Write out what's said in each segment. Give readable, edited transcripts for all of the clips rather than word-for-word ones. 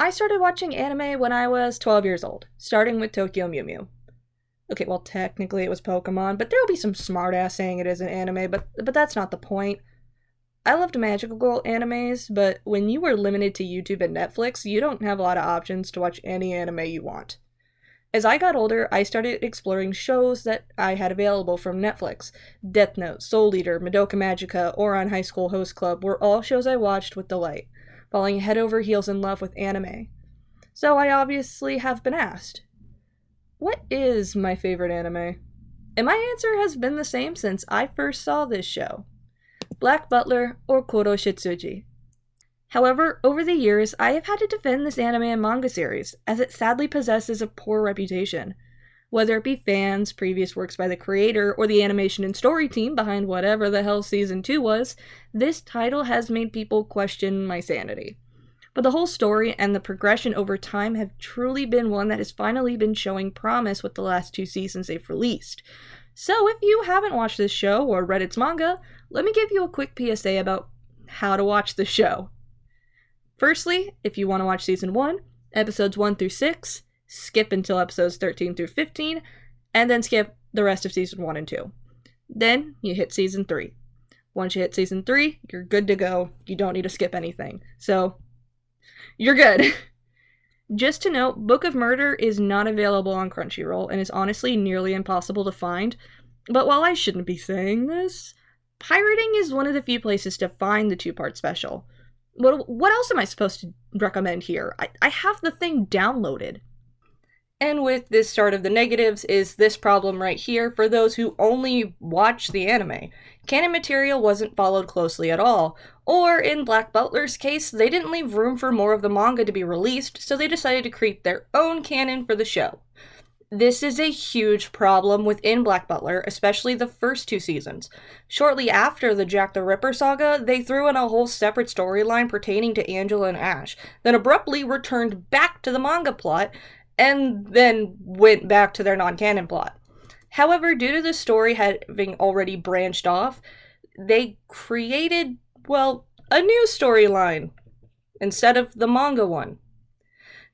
I started watching anime when I was 12 years old, starting with Tokyo Mew Mew. Okay, well, technically it was Pokemon, but there'll be some smartass saying it is an anime, but that's not the point. I loved magical animes, but when you were limited to YouTube and Netflix, you don't have a lot of options to watch any anime you want. As I got older, I started exploring shows that I had available from Netflix. Death Note, Soul Eater, Madoka Magica, or on High School Host Club were all shows I watched with delight, falling head over heels in love with anime. So I obviously have been asked, what is my favorite anime? And my answer has been the same since I first saw this show. Black Butler or Koro Shitsuji. However, over the years, I have had to defend this anime and manga series, as it sadly possesses a poor reputation. Whether it be fans, previous works by the creator, or the animation and story team behind whatever the hell Season 2 was, this title has made people question my sanity. But the whole story and the progression over time have truly been one that has finally been showing promise with the last 2 seasons they've released. So if you haven't watched this show or read its manga, let me give you a quick PSA about how to watch the show. Firstly, if you want to watch Season 1, episodes 1 through 6, skip until episodes 13 through 15, and then skip the rest of Season 1 and 2. Then you hit Season 3. Once you hit Season 3, you're good to go. You don't need to skip anything. So, you're good. Just to note, Book of Murder is not available on Crunchyroll and is honestly nearly impossible to find. But while I shouldn't be saying this, pirating is one of the few places to find the 2-part special. What else am I supposed to recommend here? I have the thing downloaded. And with this start of the negatives is this problem right here for those who only watch the anime. Canon material wasn't followed closely at all. Or, in Black Butler's case, they didn't leave room for more of the manga to be released, so they decided to create their own canon for the show. This is a huge problem within Black Butler, especially the first 2 seasons. Shortly after the Jack the Ripper saga, they threw in a whole separate storyline pertaining to Angela and Ash, then abruptly returned back to the manga plot, and then went back to their non-canon plot. However, due to the story having already branched off, they created, well, a new storyline instead of the manga one.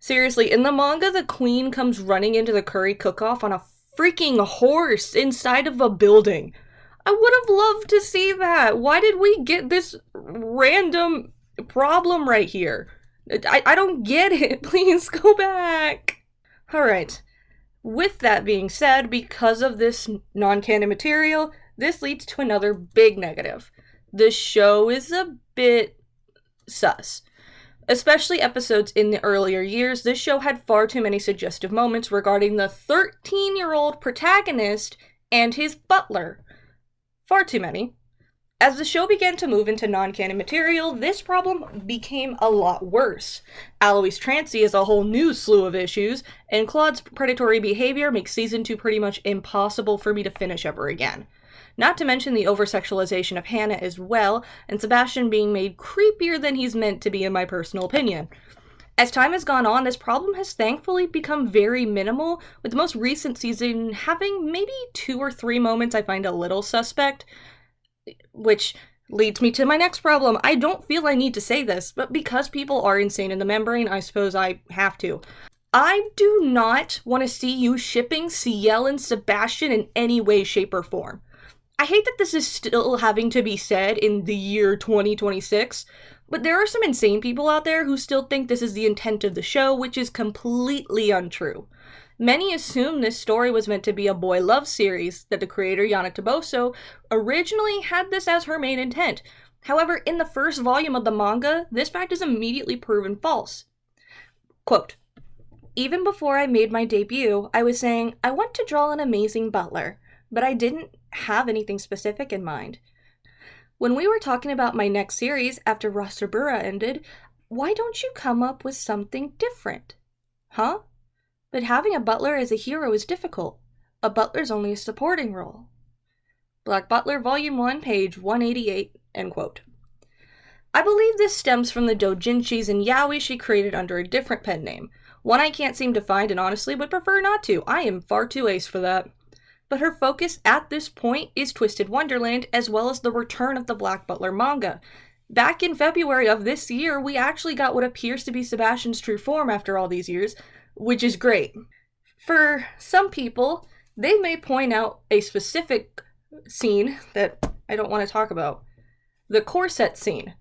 Seriously, in the manga, the queen comes running into the curry cook-off on a freaking horse inside of a building. I would have loved to see that. Why did we get this random problem right here? I don't get it. Please go back. Alright. With that being said, because of this non-canon material, this leads to another big negative. The show is a bit sus. Especially episodes in the earlier years, this show had far too many suggestive moments regarding the 13-year-old protagonist and his butler. Far too many. As the show began to move into non-canon material, this problem became a lot worse. Alois Trancy is a whole new slew of issues, and Claude's predatory behavior makes Season 2 pretty much impossible for me to finish ever again. Not to mention the over-sexualization of Hannah as well, and Sebastian being made creepier than he's meant to be in my personal opinion. As time has gone on, this problem has thankfully become very minimal, with the most recent season having maybe 2 or 3 moments I find a little suspect, which leads me to my next problem. I don't feel I need to say this, but because people are insane in the membrane, I suppose I have to. I do not want to see you shipping Ciel and Sebastian in any way, shape, or form. I hate that this is still having to be said in the year 2026, but there are some insane people out there who still think this is the intent of the show, which is completely untrue. Many assume this story was meant to be a boy love series, that the creator, Yana Toboso, originally had this as her main intent. However, in the first volume of the manga, this fact is immediately proven false. Quote, "Even before I made my debut, I was saying, I want to draw an amazing butler, but I didn't have anything specific in mind. When we were talking about my next series after Rasabura ended, why don't you come up with something different? Huh? But having a butler as a hero is difficult. A butler's only a supporting role." Black Butler, Volume 1, page 188, end quote. I believe this stems from the doujinshis and yaoi she created under a different pen name, one I can't seem to find and honestly would prefer not to. I am far too ace for that. But her focus at this point is Twisted Wonderland, as well as the return of the Black Butler manga. Back in February of this year, we actually got what appears to be Sebastian's true form after all these years, which is great. For some people, they may point out a specific scene that I don't want to talk about. The corset scene.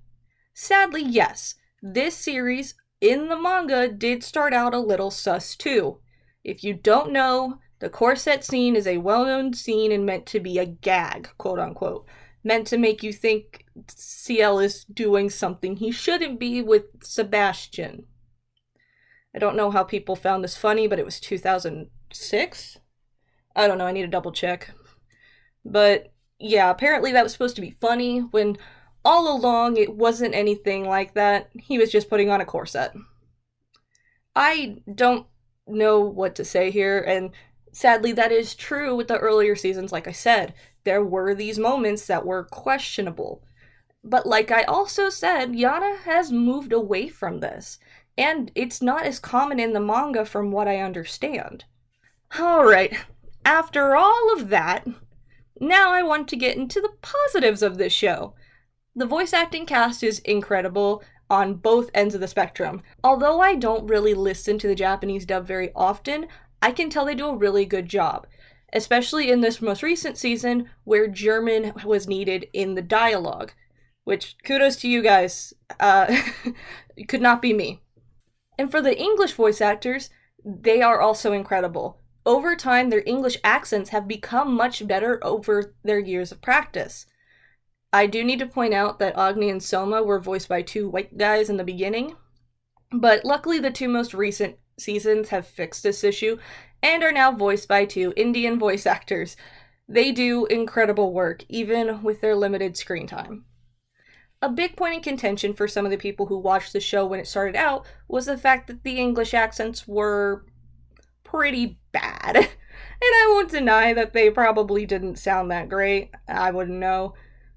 Sadly, yes, this series in the manga did start out a little sus too. If you don't know, the corset scene is a well-known scene and meant to be a gag, quote unquote. Meant to make you think CL is doing something he shouldn't be with Sebastian. I don't know how people found this funny, but it was 2006? I don't know, I need to double check. But yeah, apparently that was supposed to be funny when all along it wasn't anything like that. He was just putting on a corset. I don't know what to say here, and sadly that is true with the earlier seasons. Like I said, there were these moments that were questionable. But like I also said, Yana has moved away from this, and it's not as common in the manga from what I understand. Alright, after all of that, now I want to get into the positives of this show. The voice acting cast is incredible on both ends of the spectrum. Although I don't really listen to the Japanese dub very often, I can tell they do a really good job. Especially in this most recent season, where German was needed in the dialogue. Which, kudos to you guys. It could not be me. And for the English voice actors, they are also incredible. Over time, their English accents have become much better over their years of practice. I do need to point out that Agni and Soma were voiced by two white guys in the beginning, but luckily the two most recent seasons have fixed this issue and are now voiced by two Indian voice actors. They do incredible work, even with their limited screen time. A big point in contention for some of the people who watched the show when it started out was the fact that the English accents were pretty bad. And I won't deny that they probably didn't sound that great. I wouldn't know.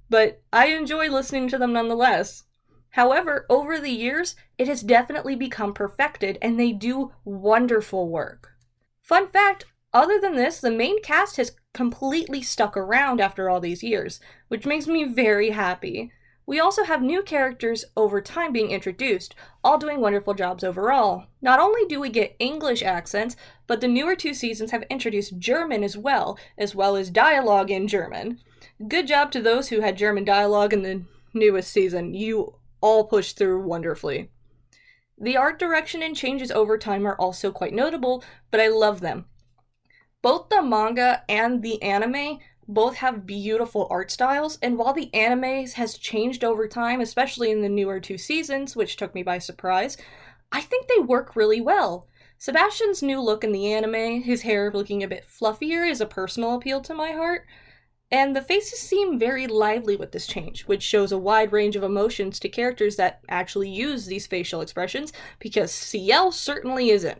But I enjoy listening to them nonetheless. However, over the years, it has definitely become perfected, and they do wonderful work. Fun fact, other than this, the main cast has completely stuck around after all these years, which makes me very happy. We also have new characters over time being introduced, all doing wonderful jobs overall. Not only do we get English accents, but the newer two seasons have introduced German as well as dialogue in German. Good job to those who had German dialogue in the newest season. You all pushed through wonderfully. The art direction and changes over time are also quite notable, but I love them. Both the manga and the anime both have beautiful art styles, and while the anime has changed over time, especially in the newer two seasons, which took me by surprise, I think they work really well. Sebastian's new look in the anime, his hair looking a bit fluffier, is a personal appeal to my heart. And the faces seem very lively with this change, which shows a wide range of emotions to characters that actually use these facial expressions, because CL certainly isn't.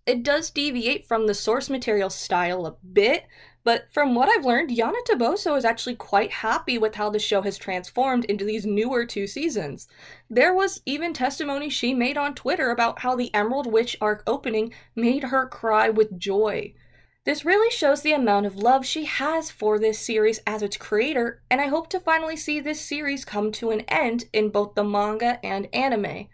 It does deviate from the source material style a bit, but from what I've learned, Yana Toboso is actually quite happy with how the show has transformed into these newer two seasons. There was even testimony she made on Twitter about how the Emerald Witch arc opening made her cry with joy. This really shows the amount of love she has for this series as its creator, and I hope to finally see this series come to an end in both the manga and anime.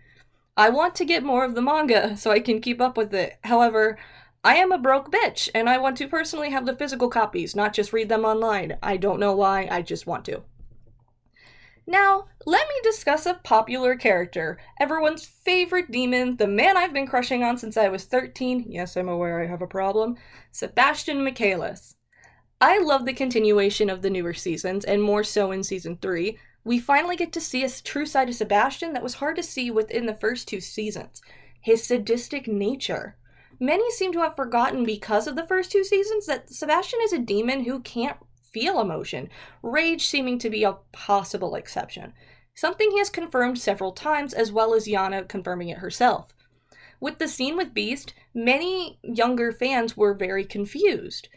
I want to get more of the manga so I can keep up with it. However, I am a broke bitch, and I want to personally have the physical copies, not just read them online. I don't know why, I just want to. Now, let me discuss a popular character, everyone's favorite demon, the man I've been crushing on since I was 13, yes, I'm aware I have a problem, Sebastian Michaelis. I love the continuation of the newer seasons, and more so in Season 3. We finally get to see a true side of Sebastian that was hard to see within the first two seasons, his sadistic nature. Many seem to have forgotten because of the first two seasons that Sebastian is a demon who can't feel emotion, rage seeming to be a possible exception. Something he has confirmed several times, as well as Yana confirming it herself. With the scene with Beast, many younger fans were very confused.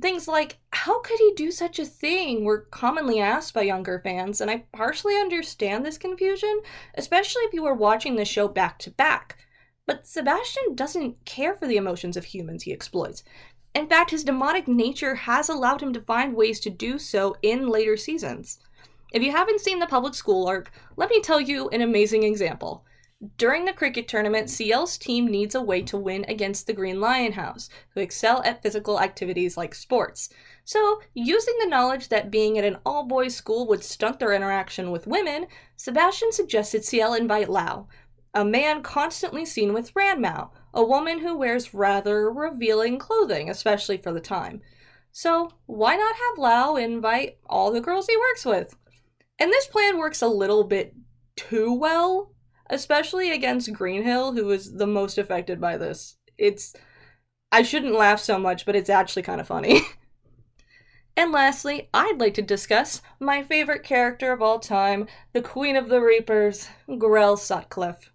Things like, how could he do such a thing, were commonly asked by younger fans, and I partially understand this confusion, especially if you were watching the show back to back. But Sebastian doesn't care for the emotions of humans he exploits. In fact, his demonic nature has allowed him to find ways to do so in later seasons. If you haven't seen the public school arc, let me tell you an amazing example. During the cricket tournament, CL's team needs a way to win against the Green Lion House, who excel at physical activities like sports. So, using the knowledge that being at an all-boys school would stunt their interaction with women, Sebastian suggested CL invite Lau, a man constantly seen with Ranmao, a woman who wears rather revealing clothing, especially for the time. So, why not have Lau invite all the girls he works with? And this plan works a little bit too well, especially against Greenhill, who is the most affected by this. I shouldn't laugh so much, but it's actually kind of funny. And lastly, I'd like to discuss my favorite character of all time, the Queen of the Reapers, Grell Sutcliffe.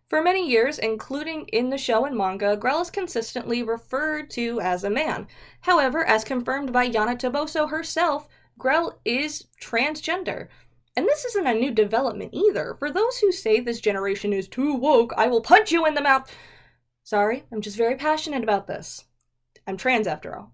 For many years, including in the show and manga, Grell is consistently referred to as a man. However, as confirmed by Yana Toboso herself, Grell is transgender. And this isn't a new development either. For those who say this generation is too woke, I will punch you in the mouth. Sorry, I'm just very passionate about this. I'm trans after all.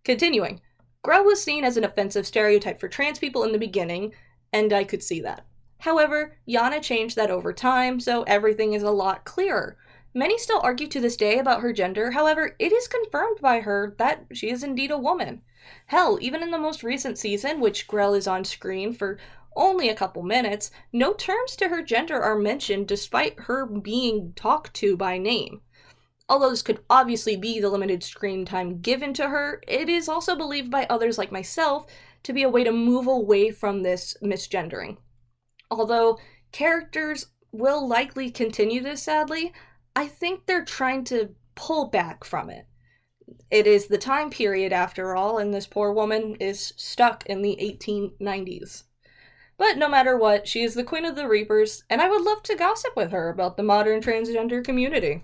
Continuing, Grell was seen as an offensive stereotype for trans people in the beginning, and I could see that. However, Yana changed that over time, so everything is a lot clearer. Many still argue to this day about her gender, however, it is confirmed by her that she is indeed a woman. Hell, even in the most recent season, which Grell is on screen for only a couple minutes, no terms to her gender are mentioned despite her being talked to by name. Although this could obviously be the limited screen time given to her, it is also believed by others like myself to be a way to move away from this misgendering. Although characters will likely continue this, sadly, I think they're trying to pull back from it. It is the time period, after all, and this poor woman is stuck in the 1890s. But no matter what, she is the Queen of the Reapers, and I would love to gossip with her about the modern transgender community.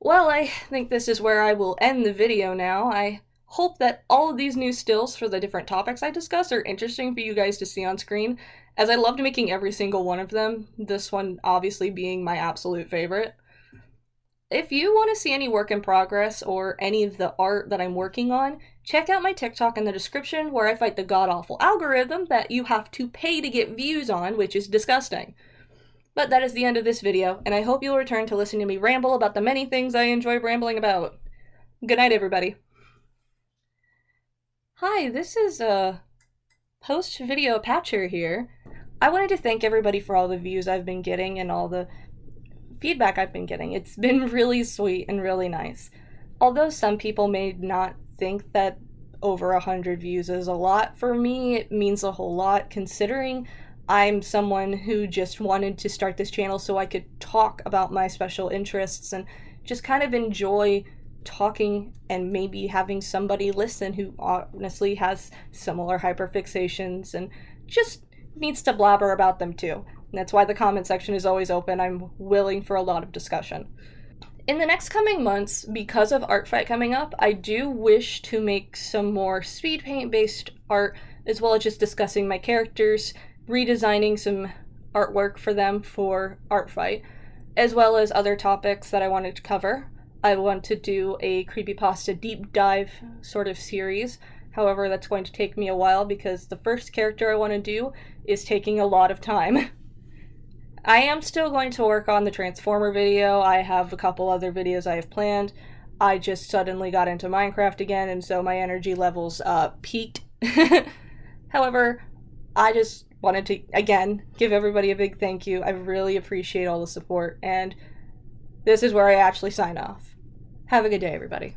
Well, I think this is where I will end the video now. I hope that all of these new stills for the different topics I discuss are interesting for you guys to see on screen, as I loved making every single one of them, this one obviously being my absolute favorite. If you want to see any work in progress or any of the art that I'm working on, check out my TikTok in the description where I fight the god-awful algorithm that you have to pay to get views on, which is disgusting. But that is the end of this video, and I hope you'll return to listen to me ramble about the many things I enjoy rambling about. Good night, everybody. Hi, this is post-video Patcher here. I wanted to thank everybody for all the views I've been getting and all the feedback I've been getting. It's been really sweet and really nice. Although some people may not think that over 100 views is a lot, for me it means a whole lot, considering I'm someone who just wanted to start this channel so I could talk about my special interests and just kind of enjoy talking and maybe having somebody listen who honestly has similar hyperfixations and just needs to blabber about them too. And that's why the comment section is always open. I'm willing for a lot of discussion. In the next coming months, because of Art Fight coming up, I do wish to make some more speed paint based art, as well as just discussing my characters, redesigning some artwork for them for Art Fight, as well as other topics that I wanted to cover. I want to do a creepypasta deep dive sort of series. However, that's going to take me a while because the first character I want to do is taking a lot of time. I am still going to work on the Transformer video. I have a couple other videos I have planned. I just suddenly got into Minecraft again, and so my energy levels peaked. However, I just wanted to, again, give everybody a big thank you. I really appreciate all the support, and this is where I actually sign off. Have a good day, everybody.